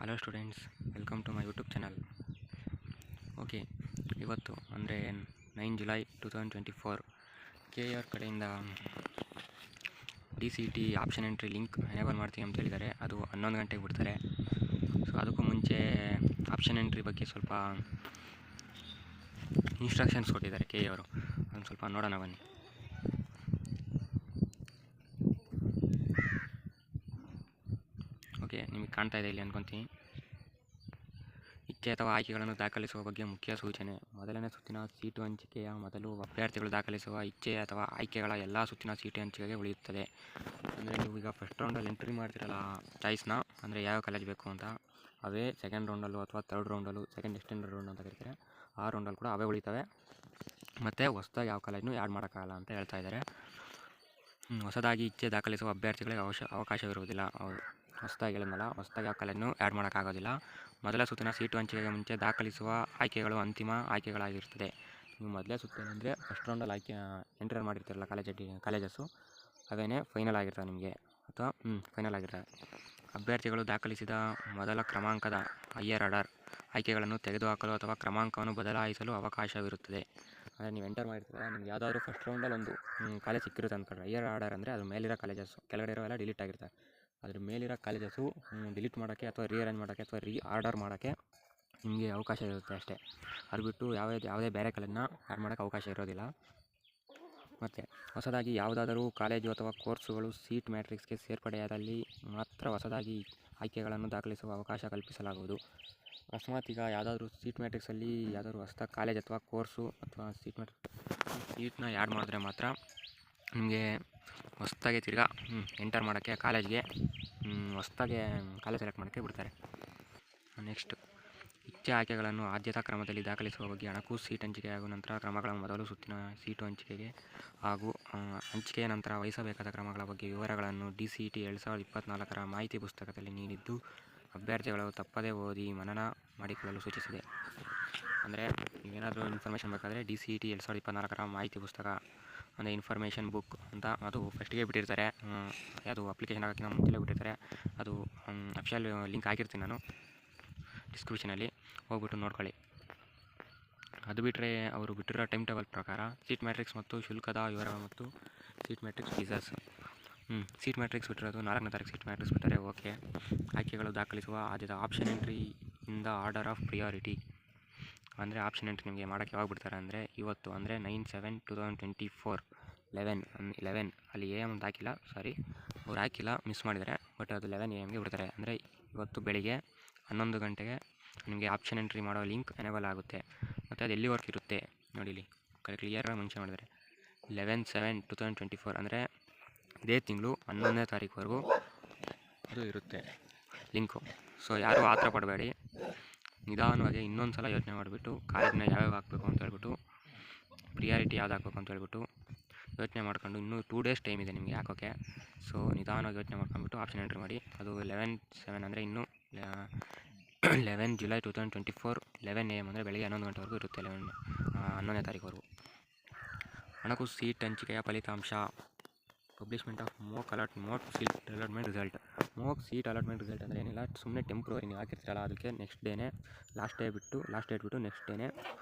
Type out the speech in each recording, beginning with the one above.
Hello students, welcome to my YouTube channel. Okay, ಇವತ್ತು ಅಂದರೆ 9 July 2024 KR ಕಡೆಯಿಂದ DCT option entry link enable ಮಾಡ್ತೀವಿ ಅಂತ ಹೇಳಿದ್ದಾರೆ. ಅದು 11 ಗಂಟೆಗೆ ಬಿಡ್ತಾರೆ. ಸೊ ಅದಕ್ಕೂ ಮುಂಚೆ ಆಪ್ಷನ್ ಎಂಟ್ರಿ ಬಗ್ಗೆ ಸ್ವಲ್ಪ ಇನ್ಸ್ಟ್ರಕ್ಷನ್ಸ್ ಕೊಟ್ಟಿದ್ದಾರೆ KR. ಅದನ್ನು ಸ್ವಲ್ಪ ನೋಡೋಣ ಬನ್ನಿ. ಓಕೆ, ನಿಮಗೆ ಕಾಣ್ತಾ ಇದೆ ಇಲ್ಲಿ ಅನ್ಕೊತೀನಿ. ಇಚ್ಛೆ ಅಥವಾ ಆಯ್ಕೆಗಳನ್ನು ದಾಖಲಿಸುವ ಬಗ್ಗೆ ಮುಖ್ಯ ಸೂಚನೆ. ಮೊದಲನೇ ಸುತ್ತಿನ ಸೀಟು ಹಂಚಿಕೆಯ ಮೊದಲು ಅಭ್ಯರ್ಥಿಗಳು ದಾಖಲಿಸುವ ಇಚ್ಛೆ ಅಥವಾ ಆಯ್ಕೆಗಳ ಎಲ್ಲ ಸುತ್ತಿನ ಸೀಟು ಹಂಚಿಕೆಗೆ ಉಳಿಯುತ್ತದೆ. ಅಂದರೆ ನೀವು ಈಗ ಫಸ್ಟ್ ರೌಂಡಲ್ಲಿ ಎಂಟ್ರಿ ಮಾಡ್ತಿರಲ್ಲ ಚಾಯ್ಸ್ನ, ಅಂದರೆ ಯಾವ ಕಾಲೇಜ್ ಬೇಕು ಅಂತ, ಅವೇ ಸೆಕೆಂಡ್ ರೌಂಡಲ್ಲೂ ಅಥವಾ ಥರ್ಡ್ ರೌಂಡಲ್ಲೂ, ಸೆಕೆಂಡ್ ಎಕ್ಸ್ಟೆಂಡೆಡ್ ರೌಂಡ್ ಅಂತ ಕರೀತಾರೆ, ಆ ರೌಂಡಲ್ಲಿ ಕೂಡ ಅವೇ ಉಳಿತವೆ. ಮತ್ತು ಹೊಸದಾಗಿ ಯಾವ ಕಾಲೇಜ್ನೂ ಆ್ಯಡ್ ಮಾಡೋಕ್ಕಾಗಲ್ಲ ಅಂತ ಹೇಳ್ತಾ ಇದ್ದಾರೆ. ಹೊಸದಾಗಿ ಇಚ್ಛೆ ದಾಖಲಿಸುವ ಅಭ್ಯರ್ಥಿಗಳಿಗೆ ಅವಕಾಶವಿರುವುದಿಲ್ಲ. ಹೊಸದಾಗಿ ಹೇಳಿದ್ನಲ್ಲ, ಹೊಸದಾಗಿ ಯಾವ ಕಾಲೇಜ್ನೂ ಆ್ಯಡ್ ಮಾಡೋಕ್ಕಾಗೋದಿಲ್ಲ. ಮೊದಲ ಸುತ್ತಿನ ಸೀಟು ಹಂಚಿಕೆಗೆ ಮುಂಚೆ ದಾಖಲಿಸುವ ಆಯ್ಕೆಗಳು ಅಂತಿಮ ಆಯ್ಕೆಗಳಾಗಿರುತ್ತದೆ. ನೀವು ಮೊದಲೇ ಸುತ್ತೇನೆಂದರೆ ಫಸ್ಟ್ ರೌಂಡಲ್ಲಿ ಎಂಟ್ರಿ ಮಾಡಿರ್ತೀರಲ್ಲ ಕಾಲೇಜಸ್ಸು, ಅವೇನೇ ಫೈನಲ್ ಆಗಿರ್ತವೆ ನಿಮಗೆ, ಅಥವಾ ಫೈನಲ್ ಆಗಿರ್ತವೆ. ಅಭ್ಯರ್ಥಿಗಳು ದಾಖಲಿಸಿದ ಮೊದಲ ಕ್ರಮಾಂಕದ ಹೈಯರ್ ಆರ್ಡರ್ ಆಯ್ಕೆಗಳನ್ನು ತೆಗೆದುಹಾಕಲು ಅಥವಾ ಕ್ರಮಾಂಕವನ್ನು ಬದಲಾಯಿಸಲು ಅವಕಾಶವಿರುತ್ತದೆ. ಅಂದರೆ ನೀವು ಎಂಟರ್ ಮಾಡಿರ್ತೀರ, ನಿಮ್ಗೆ ಯಾವುದಾದ್ರೂ ಫಸ್ಟ್ ರೌಂಡಲ್ಲಿ ಒಂದು ಕಾಲೇಜ್ ಸಿಕ್ಕಿರುತ್ತೆ ಅಂದ್ಕೊಂಡ್ರೆ, ಹೈಯರ್ ಆರ್ಡರ್ ಅಂದರೆ ಅದು ಮೇಲಿರೋ ಕಾಲೇಜಸ್ಸು, ಕೆಳಗಡೆ ಇರೋವೆಲ್ಲ ಡಿಲೀಟ್ ಆಗಿರ್ತವೆ. ಅದ್ರ ಮೇಲಿರೋ ಕಾಲೇಜಸ್ಸು ಡಿಲೀಟ್ ಮಾಡೋಕ್ಕೆ ಅಥವಾ ರೀಅರೇಂಜ್ ಮಾಡೋಕ್ಕೆ ಅಥವಾ ಆರ್ಡರ್ ಮಾಡೋಕ್ಕೆ ನಿಮಗೆ ಅವಕಾಶ ಇರುತ್ತೆ ಅಷ್ಟೇ. ಅದು ಬಿಟ್ಟು ಯಾವುದೇ ಬೇರೆ ಕಾಲೇಜನ್ನ ಆ್ಯಡ್ ಮಾಡೋಕ್ಕೆ ಅವಕಾಶ ಇರೋದಿಲ್ಲ. ಮತ್ತು ಹೊಸದಾಗಿ ಯಾವುದಾದರೂ ಕಾಲೇಜು ಅಥವಾ ಕೋರ್ಸುಗಳು ಸೀಟ್ ಮ್ಯಾಟ್ರಿಕ್ಸ್ಗೆ ಸೇರ್ಪಡೆಯಾದಲ್ಲಿ ಮಾತ್ರ ಹೊಸದಾಗಿ ಆಯ್ಕೆಗಳನ್ನು ದಾಖಲಿಸುವ ಅವಕಾಶ ಕಲ್ಪಿಸಲಾಗುವುದು. ಅಕಸ್ಮಾತ್ ಈಗ ಯಾವುದಾದ್ರೂ ಸೀಟ್ ಮ್ಯಾಟ್ರಿಕ್ಸಲ್ಲಿ ಯಾವುದಾದ್ರೂ ಹೊಸದಾಗಿ ಕಾಲೇಜ್ ಅಥವಾ ಕೋರ್ಸು ಅಥವಾ ಸೀಟ್ನ ಆ್ಯಡ್ ಮಾಡಿದ್ರೆ ಮಾತ್ರ ನಿಮಗೆ ಹೊಸದಾಗಿ ತಿರ್ಗಾ ಎಂಟರ್ ಮಾಡೋಕ್ಕೆ ಕಾಲೇಜ್ಗೆ ಹೊಸದಾಗಿ ಕಾಲೇಜ್ ಸೆಲೆಕ್ಟ್ ಮಾಡೋಕ್ಕೆ ಬಿಡ್ತಾರೆ. ನೆಕ್ಸ್ಟ್, ಇಚ್ಛೆ ಆಯ್ಕೆಗಳನ್ನು ಆದ್ಯತಾ ಕ್ರಮದಲ್ಲಿ ದಾಖಲಿಸುವ ಬಗ್ಗೆ ಹಣಕಾಸು ಸೀಟ್ ಹಂಚಿಕೆ ಹಾಗೂ ನಂತರ ಕ್ರಮಗಳ ಮೊದಲು ಸುತ್ತಿನ ಸೀಟು ಹಂಚಿಕೆಗೆ ಹಾಗೂ ಹಂಚಿಕೆಯ ನಂತರ ವಹಿಸಬೇಕಾದ ಕ್ರಮಗಳ ಬಗ್ಗೆ ವಿವರಗಳನ್ನು DCT 2024 ಮಾಹಿತಿ ಪುಸ್ತಕದಲ್ಲಿ ನೀಡಿದ್ದು, ಅಭ್ಯರ್ಥಿಗಳು ತಪ್ಪದೇ ಓದಿ ಮನನ ಮಾಡಿಕೊಳ್ಳಲು ಸೂಚಿಸಿದೆ. ಅಂದರೆ ನೀವೇನಾದರೂ ಇನ್ಫಾರ್ಮೇಷನ್ ಬೇಕಾದರೆ DCT 2024 ಮಾಹಿತಿ ಪುಸ್ತಕ ಅಂದರೆ ಇನ್ಫಾರ್ಮೇಷನ್ ಬುಕ್ ಅಂತ ಅದು ಫಸ್ಟಿಗೆ ಬಿಟ್ಟಿರ್ತಾರೆ. ಅದು ಅಪ್ಲಿಕೇಶನ್ ಆಗೋಕ್ಕಿಂತ ಮುಂಚೆಲೇ ಬಿಟ್ಟಿರ್ತಾರೆ. ಅದು ಅಫಿಷಿಯಲ್ ಲಿಂಕ್ ಹಾಕಿರ್ತೀನಿ ನಾನು ಡಿಸ್ಕ್ರಿಪ್ಷನಲ್ಲಿ, ಹೋಗ್ಬಿಟ್ಟು ನೋಡ್ಕೊಳ್ಳಿ. ಅದು ಬಿಟ್ಟರೆ ಅವರು ಬಿಟ್ಟಿರೋ ಟೈಮ್ ಟೇಬಲ್ ಪ್ರಕಾರ ಸೀಟ್ ಮ್ಯಾಟ್ರಿಕ್ಸ್ ಮತ್ತು ಶುಲ್ಕದ ವಿವರಗಳು ಮತ್ತು seat matrix fees. Seat matrix ಬಿಟ್ಟಿರೋದು 4ನೇ ತಾರೀಕು ಸೀಟ್ ಮ್ಯಾಟ್ರಿಕ್ಸ್ ಬಿಟ್ಟರೆ. ಓಕೆ, ಆಯ್ಕೆಗಳು ದಾಖಲಿಸುವ ಆದ್ಯತೆ option entry in the order of priority. ಅಂದರೆ ಆಪ್ಷನ್ ಎಂಟ್ರಿ ನಿಮಗೆ ಮಾಡೋಕ್ಕೆ ಯಾವಾಗ ಬಿಡ್ತಾರೆ ಅಂದರೆ ಇವತ್ತು, ಅಂದರೆ 9/7/2024 11 ಅಲ್ಲಿ AM ಅಂತ ಹಾಕಿಲ್ಲ, ಸಾರಿ, ಅವ್ರು ಹಾಕಿಲ್ಲ, ಮಿಸ್ ಮಾಡಿದ್ದಾರೆ. ಬಟ್ ಅದು 11 AM ಬಿಡ್ತಾರೆ. ಅಂದರೆ ಇವತ್ತು ಬೆಳಿಗ್ಗೆ 11 ಗಂಟೆಗೆ ನಿಮಗೆ ಆಪ್ಷನ್ ಎಂಟ್ರಿ ಮಾಡೋ ಲಿಂಕ್ ಎನೇಬಲ್ ಆಗುತ್ತೆ. ಮತ್ತು ಅದು ಎಲ್ಲಿವರೆಗೂ ಇರುತ್ತೆ ನೋಡಿ, ಇಲ್ಲಿ ಕ್ಲಿಯರಾಗಿ ಮೆನ್ಷನ್ ಮಾಡಿದ್ದಾರೆ. 11/7/2024 ಅಂದರೆ ಇದೇ ತಿಂಗಳು 11ನೇ ತಾರೀಕುವರೆಗೂ ಅದು ಇರುತ್ತೆ ಲಿಂಕು. ಸೊ ಯಾರೂ ಆತರ ಪಡಬೇಡಿ, ನಿಧಾನವಾಗಿ ಇನ್ನೊಂದು ಸಲ ಯೋಚನೆ ಮಾಡಿಬಿಟ್ಟು ಕಾಲೇಜ್ನ ಯಾವ್ಯಾವ ಹಾಕಬೇಕು ಅಂತ ಹೇಳ್ಬಿಟ್ಟು, ಪ್ರಿಯಾರಿಟಿ ಯಾವ್ದು ಹಾಕಬೇಕು ಅಂತ ಹೇಳ್ಬಿಟ್ಟು ಯೋಚನೆ ಮಾಡ್ಕೊಂಡು, ಇನ್ನೂ 2 ಡೇಸ್ ಟೈಮ್ ಇದೆ ನಿಮಗೆ ಹಾಕೋಕ್ಕೆ. ಸೊ ನಿಧಾನವಾಗಿ ಯೋಚನೆ ಮಾಡ್ಕೊಂಡ್ಬಿಟ್ಟು ಆಪ್ಷನ್ ಎಂಟ್ರಿ ಮಾಡಿ. ಅದು 11/7 ಅಂದರೆ ಇನ್ನೂ 11 ಜುಲೈ 2024 11 AM ಅಂದರೆ ಬೆಳಗ್ಗೆ 11 ಗಂಟೆವರೆಗೂ ಇರುತ್ತೆ. 11ನೇ ತಾರೀಕುವರೆಗೂ. ಹಣಕಾಸು ಸೀಟ್ ಹಂಚಿಕೆಯ ಫಲಿತಾಂಶ. Publishment of mock seat allotment result. Mock seat allotment result ಅಂದರೆ ಏನಿಲ್ಲ, ಸುಮ್ಮನೆ ಟೆಂಪ್ರವರಿ ನೀವು ಹಾಕಿರ್ತೀರಲ್ಲ ಅದಕ್ಕೆ ನೆಕ್ಸ್ಟ್ ಡೇನೇ ಲಾಸ್ಟ್ ಡೇಟ್ ಬಿಟ್ಟು ನೆಕ್ಸ್ಟ್ ಡೇನೇ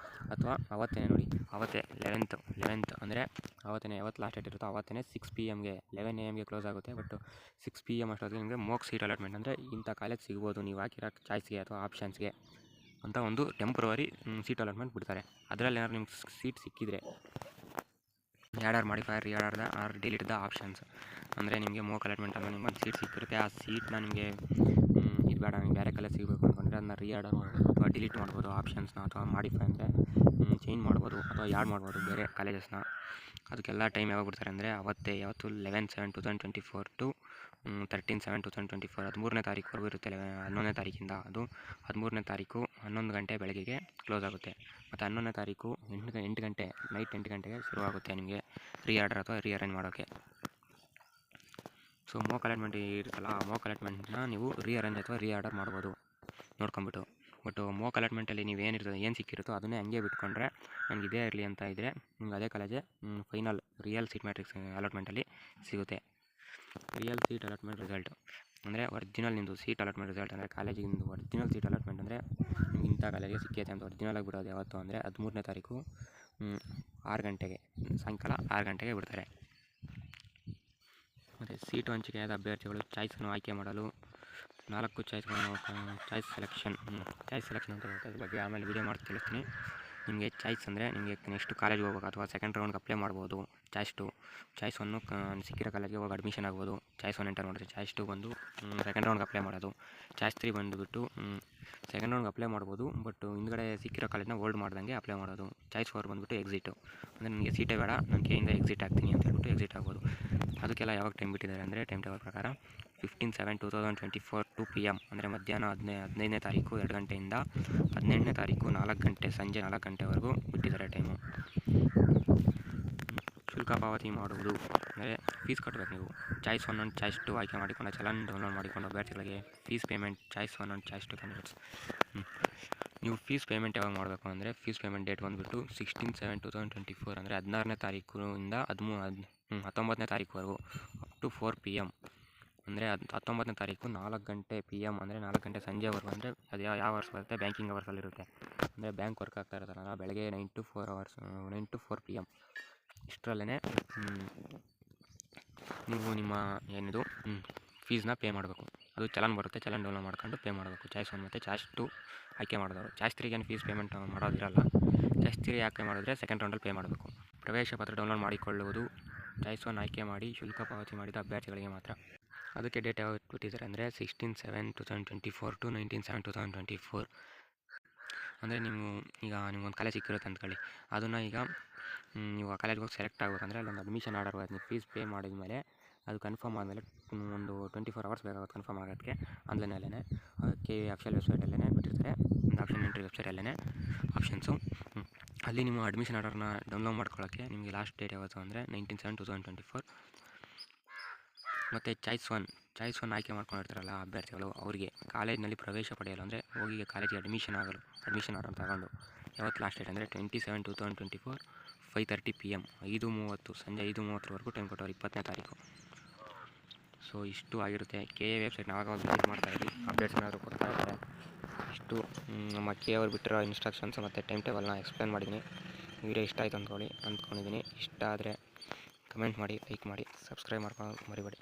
ಅಥವಾ ಅವತ್ತೇ ನೋಡಿ, ಅವತ್ತೇ 11th ಅಂದರೆ ಅವತ್ತೇ, ಯಾವತ್ತು ಲಾಸ್ಟ್ ಡೇಟ್ ಇರುತ್ತೋ ಅವತ್ತೇ 6 PM 11 AM ಕ್ಲೋಸ್ ಆಗುತ್ತೆ. ಬಟ್ 6 PM ಅಷ್ಟೊತ್ತಿಗೆ ನಿಮಗೆ ಮೋಕ್ ಸೀಟ್ ಅಲಾಟ್ಮೆಂಟ್ ಅಂದರೆ ಇಂಥ ಕಾಲೇಜ್ ಸಿಗ್ಬೋದು ನೀವು ಹಾಕಿರೋ ಚಾಯ್ಸ್ಗೆ ಅಥವಾ ಆಪ್ಷನ್ಸ್ಗೆ ಅಂತ ಒಂದು ಟೆಂಪ್ರವರಿ ಸೀಟ್ ಅಲಾಟ್ಮೆಂಟ್ ಬಿಡ್ತಾರೆ. ಅದರಲ್ಲಿ ಏನಾದ್ರು ನಿಮ್ಗೆ ಸೀಟ್ ಸಿಕ್ಕಿದರೆ add modifier reorder or delete the options. ಅಂದರೆ ನಿಮಗೆ ಮೋಕ್ ಅಲಾಟ್ಮೆಂಟ್ ಅಂದರೆ ನಿಮ್ಗೆ ಒಂದು ಸೀಟ್ ಸಿಕ್ಕಿರುತ್ತೆ, ಆ ಸೀಟ್ನ ನಿಮಗೆ ಇದು ಬೇಡ, ನಿಮ್ಗೆ ಬೇರೆ ಕಾಲೇಜ್ ಸಿಗಬೇಕು ಅಂದ್ಕೊಂಡ್ರೆ ಅದನ್ನ ರೀಆರ್ಡರ್ ಮಾಡ್ಬೋದು ಅಥವಾ ಡಿಲೀಟ್ ಮಾಡ್ಬೋದು ಆಪ್ಷನ್ಸ್ನ, ಅಥವಾ ಮಾಡಿಫೈ ಅಂದರೆ ಚೇಂಜ್ ಮಾಡ್ಬೋದು ಅಥವಾ ಆ್ಯಡ್ ಮಾಡ್ಬೋದು ಬೇರೆ ಕಾಲೇಜಸ್ನ. ಅದಕ್ಕೆಲ್ಲ ಟೈಮ್ ಯಾವಾಗ ಬಿಡ್ತಾರೆ ಅಂದರೆ ಅವತ್ತೇ, ಯಾವತ್ತು 11/7/2024 ಟು 13/7/2024 13ನೇ ತಾರೀಕುವರೆಗೂ ಇರುತ್ತೆ. 11ನೇ ತಾರೀಕಿಂದ ಅದು 13ನೇ ತಾರೀಕು 11 ಗಂಟೆ ಬೆಳಗ್ಗೆಗೆ ಕ್ಲೋಸ್ ಆಗುತ್ತೆ. ಮತ್ತು 11ನೇ ತಾರೀಕು 8 ಗಂಟೆ ನೈಟ್ 8 ಗಂಟೆಗೆ ಶುರುವಾಗುತ್ತೆ ನಿಮಗೆ ರೀಆರ್ಡರ್ ಅಥವಾ ರೀಅರೇಂಜ್ ಮಾಡೋಕ್ಕೆ. ಸೊ ಮೋಕ್ ಅಲಾಟ್ಮೆಂಟ್ ಇರುತ್ತಲ್ಲ, ಆ ಮೋಕ್ ಅಲಾಟ್ಮೆಂಟ್ನ ನೀವು ರೀಅರೇಂಜ್ ಅಥವಾ ರೀಆರ್ಡರ್ ಮಾಡ್ಬೋದು ನೋಡ್ಕೊಂಬಿಟ್ಟು. ಬಟ್ ಮೋಕ್ ಅಲಾಟ್ಮೆಂಟಲ್ಲಿ ನೀವು ಏನು ಸಿಕ್ಕಿರುತ್ತೋ ಅದನ್ನೇ ಹಂಗೆ ಬಿಟ್ಕೊಂಡ್ರೆ, ನನಗೆ ಇದೇ ಇರಲಿ ಅಂತ ಇದ್ದರೆ ನಿಮ್ಗೆ ಅದೇ ಕಾಲೇಜೇ ಫೈನಲ್ ರಿಯಲ್ ಸೀಟ್ ಮ್ಯಾಟ್ರಿಕ್ಸ್ ಅಲಾಟ್ಮೆಂಟಲ್ಲಿ ಸಿಗುತ್ತೆ. Real seat allotment result. ಅಂದರೆ ಒರಿಜಿನಲ್ ನಿಮ್ಮದು ಸೀಟ್ ಅಲಾಟ್ಮೆಂಟ್ ರಿಸಲ್ಟ್ ಅಂದರೆ ಕಾಲೇಜಿಂದು ಒರಿಜಿನಲ್ ಸೀಟ್ ಅಲಾಟ್ಮೆಂಟ್ ಅಂದರೆ ನಿಮ್ಗೆ ಇಂಥ ಕಾಲೇಜಿಗೆ ಸಿಕ್ಕೈತೆ ಅಂತ ಒರಿಜಿನಲಾಗಿ ಬಿಡೋದು ಯಾವತ್ತು ಅಂದರೆ 13ನೇ ತಾರೀಕು 6 ಗಂಟೆಗೆ, ಸಾಯಂಕಾಲ 6 ಗಂಟೆಗೆ ಬಿಡ್ತಾರೆ. ಮತ್ತು ಸೀಟು ಹಂಚಿಕೆಯಾದ ಅಭ್ಯರ್ಥಿಗಳು ಚಾಯ್ಸನ್ನು ಆಯ್ಕೆ ಮಾಡಲು 4 ಚಾಯ್ಸ್ಗಳನ್ನು ಚಾಯ್ಸ್ ಸೆಲೆಕ್ಷನ್ ಅಂತ ಬರುತ್ತೆ. ಅದ್ರ ಬಗ್ಗೆ ಆಮೇಲೆ ವೀಡಿಯೋ ಮಾಡಿ ತಿಳಿಸ್ತೀನಿ. ನಿಮಗೆ ಚಾಯ್ಸ್ ಅಂದರೆ ನಿಮಗೆ ನೆಕ್ಸ್ಟ್ ಕಾಲೇಜ್ಗೆ ಹೋಗ್ಬೇಕು ಅಥವಾ ಸೆಕೆಂಡ್ ರೌಂಡ್ಗೆ ಅಪ್ಲೈ ಮಾಡ್ಬೋದು. ಚಾಯ್ಸ್ ಒನ್ನು ಸಿಕ್ಕಿರೋ ಕಾಲೇಜ್ಗೆ ಹೋಗಿ ಅಡ್ಮಿಷನ್ ಆಗ್ಬೋದು. ಚಾಯ್ಸ್ 1 ಎಂಟರ್ ಮಾಡಿದ್ರೆ ಚಾಯ್ಸ್ 2 ಬಂದು ಸೆಕೆಂಡ್ ರೌಂಡ್ಗೆ ಅಪ್ಲೈ ಮಾಡೋದು. ಚಾಯ್ಸ್ 3 ಬಂದುಬಿಟ್ಟು ಸೆಕೆಂಡ್ ರೌಂಡ್ಗೆ ಅಪ್ಲೈ ಮಾಡ್ಬೋದು, ಬಟ್ ಹಿಂದ್ಗಡೆ ಸಿಕ್ಕಿರೋ ಕಾಲೇಜ್ನ ಹೋಲ್ಡ್ ಮಾಡ್ದಂಗೆ ಅಪ್ಲೈ ಮಾಡೋದು. ಚಾಯ್ಸ್ 4 ಬಂದುಬಿಟ್ಟು ಎಕ್ಸಿಟು, ಅಂದರೆ ನನಗೆ ಸೀಟೇ ಬೇಡ, ನಾನು ಕೆಯಿಂದ ಎಕ್ಸಿಟ್ ಆಗ್ತೀನಿ ಅಂತ ಹೇಳ್ಬಿಟ್ಟು ಎಕ್ಸಿಟ್ ಆಗ್ಬೋದು. ಅದಕ್ಕೆಲ್ಲ ಯಾವಾಗ ಟೈಮ್ ಬಿಟ್ಟಿದ್ದಾರೆ ಅಂದರೆ ಟೈಮ್ ಟೇಬಲ್ ಪ್ರಕಾರ 15/7/2024 2 PM ಅಂದರೆ ಮಧ್ಯಾಹ್ನ 15ನೇ ತಾರೀಕು 2 ಗಂಟೆಯಿಂದ 18ನೇ ತಾರೀಕು 4 ಗಂಟೆ, ಸಂಜೆ 4 ಗಂಟೆವರೆಗೂ ಬಿಟ್ಟಿದ್ದಾರೆ ಟೈಮು. ಶುಲ್ಕ ಪಾವತಿ ಮಾಡುವುದು ಅಂದರೆ ಫೀಸ್ ಕಟ್ಟಬೇಕು. ನೀವು ಚಾಯ್ಸ್ 1 ಆ್ಯಂಡ್ ಚಾಯ್ಸ್ 2 ಆಯ್ಕೆ ಮಾಡಿಕೊಂಡು ಚಲನ್ ಡೌನ್ಲೋಡ್ ಮಾಡಿಕೊಂಡು ಅಭ್ಯರ್ಥಿಗಳಿಗೆ fees payment choice 1 and choice 2 candidates. ನೀವು ಫೀಸ್ ಪೇಮೆಂಟ್ ಯಾವಾಗ ಮಾಡಬೇಕು ಅಂದರೆ ಫೀಸ್ ಪೇಮೆಂಟ್ ಡೇಟ್ ಬಂದುಬಿಟ್ಟು 16/7/2024 ಅಂದರೆ 16ನೇ ತಾರೀಕಿಂದ 19ನೇ ತಾರೀಕುವರೆಗೂ ಅಪ್ ಟು 4 PM ಅಂದರೆ 19ನೇ ತಾರೀಕು 4 ಗಂಟೆ PM ಅಂದರೆ 4 ಗಂಟೆ ಸಂಜೆವರೆಗೂ. ಅಂದರೆ ಅದು ಯಾವ ಅವರ್ಸ್ ಬರುತ್ತೆ, ಬ್ಯಾಂಕಿಂಗ್ ಅವರ್ಸಲ್ಲಿರುತ್ತೆ. ಅಂದರೆ ಬ್ಯಾಂಕ್ ವರ್ಕ್ ಆಗ್ತಾ ಇರುತ್ತಲ್ಲ, ಬೆಳಗ್ಗೆ 9 to 4 PM ಇಷ್ಟರಲ್ಲೇ ನೀವು ನಿಮ್ಮ ಏನಿದು ಫೀಸ್ನ ಪೇ ಮಾಡಬೇಕು. ಅದು ಚಲನ್ ಬರುತ್ತೆ, ಚಲನ್ ಡೌನ್ಲೋಡ್ ಮಾಡ್ಕೊಂಡು ಪೇ ಮಾಡಬೇಕು. ಚಾಯ್ಸ್ 1 ಮತ್ತು ಚಾಯ್ಸ್ 2 ಆಯ್ಕೆ ಮಾಡಿದವರು. ಚಾಯ್ಸ್ 3 ಏನು ಫೀಸ್ ಪೇಮೆಂಟ್ ಮಾಡೋದಿರಲ್ಲ. ಚಾಯ್ಸ್ 3 ಯಾಕೆ ಮಾಡಿದ್ರೆ ಸೆಕೆಂಡ್ ರೌಂಡಲ್ಲಿ ಪೇ ಮಾಡಬೇಕು. ಪ್ರವೇಶ ಪತ್ರ ಡೌನ್ಲೋಡ್ ಮಾಡಿಕೊಳ್ಳುವುದು ಚಾಯ್ಸ್ 1 ಆಯ್ಕೆ ಮಾಡಿ ಶುಲ್ಕ ಪಾವತಿ ಮಾಡಿದ ಅಭ್ಯರ್ಥಿಗಳಿಗೆ ಮಾತ್ರ. ಅದಕ್ಕೆ ಡೇಟ್ ಯಾವಾಗ ಬಿಟ್ಟಿದ್ದಾರೆ ಅಂದರೆ 16/7/2024 to 19/7/2024. ಅಂದರೆ ಈಗ ನಿಮ್ಗೊಂದು ಕಾಲೇಜ್ ಸಿಕ್ಕಿರುತ್ತೆ ಅಂದ್ಕೊಳ್ಳಿ, ಅದನ್ನು ಈಗ ನೀವು ಆ ಕಾಲೇಜ್ಗೆ ಹೋಗಿ ಸೆಲೆಕ್ಟ್ ಆಗಬೇಕಂದ್ರೆ ಅಲ್ಲೊಂದು ಅಡ್ಮಿಷನ್ ಆರ್ಡರ್ ಬರುತ್ತೆ. ನೀವು ಫೀಸ್ ಪೇ ಮಾಡಿದ ಮೇಲೆ ಅದು ಕನ್ಫರ್ಮ್ ಆದಮೇಲೆ ಒಂದು 24 hours ಬೇಕಾಗುತ್ತೆ ಕನ್ಫರ್ಮ್ ಆಗೋದಕ್ಕೆ. ಆನ್ಲೈನಲ್ಲೇ KV ಅಫಿಷಿಯಲ್ ವೆಬ್ಸೈಟಲ್ಲೇ ಬಿಟ್ಟಿರ್ತಾರೆ, ಒಂದು ಆಪ್ಷನ್ ಎಂಟ್ರಿ ವೆಬ್ಸೈಟಲ್ಲೇ ಆಪ್ಷನ್ಸು. ಅಲ್ಲಿ ನಿಮ್ಮ ಅಡ್ಮಿಷನ್ ಆರ್ಡರ್ನ ಡೌನ್ಲೋಡ್ ಮಾಡ್ಕೊಳ್ಳೋಕ್ಕೆ ನಿಮಗೆ ಲಾಸ್ಟ್ ಡೇಟ್ ಯಾವತ್ತು ಅಂದರೆ 19/7/2024. ಮತ್ತು ಚಾಯ್ಸ್ 1 ಆಯ್ಕೆ ಮಾಡ್ಕೊಂಡಿರ್ತಾರಲ್ಲ ಅಭ್ಯರ್ಥಿಗಳು, ಅವರಿಗೆ ಕಾಲೇಜಿನಲ್ಲಿ ಪ್ರವೇಶ ಪಡೆಯಲು ಅಂದರೆ ಹೋಗಿ ಕಾಲೇಜಿಗೆ ಅಡ್ಮಿಷನ್ ಆರ್ಡರ್ ತಗೊಂಡು ಯಾವತ್ತು ಲಾಸ್ಟ್ ಡೇಟ್ ಅಂದರೆ 27/2/2024 5:30 PM 5:30 ಸಂಜೆ 5:30ವರೆಗೂ ಟೈಮ್ ಕೊಟ್ಟವ್ರು, 20ನೇ ತಾರೀಕು. ಸೊ ಇಷ್ಟು ಆಗಿರುತ್ತೆ. KA ವೆಬ್ಸೈಟ್ನ ಆವಾಗ ವಿಸಿಟ್ ಮಾಡ್ತಾ ಇರಿ, ಅಪ್ಡೇಟ್ಸ್ ಏನಾದರೂ ಕೊಡ್ತಾ ಇದ್ದಾರೆ. ಇಷ್ಟು ನಮ್ಮ KA ಅವ್ರು ಬಿಟ್ಟಿರೋ ಇನ್ಸ್ಟ್ರಕ್ಷನ್ಸ್ ಮತ್ತು ಟೈಮ್ ಟೇಬಲ್ನ ಎಕ್ಸ್ಪ್ಲೇನ್ ಮಾಡಿದ್ದೀನಿ. ವಿಡಿಯೋ ಇಷ್ಟ ಆಯಿತು ಅಂದ್ಕೊಂಡಿದ್ದೀನಿ. ಇಷ್ಟ ಆದರೆ ಕಮೆಂಟ್ ಮಾಡಿ, ಲೈಕ್ ಮಾಡಿ, ಸಬ್ಸ್ಕ್ರೈಬ್ ಮಾಡ್ಕೊಂಡು ಮರಿಬೇಡಿ.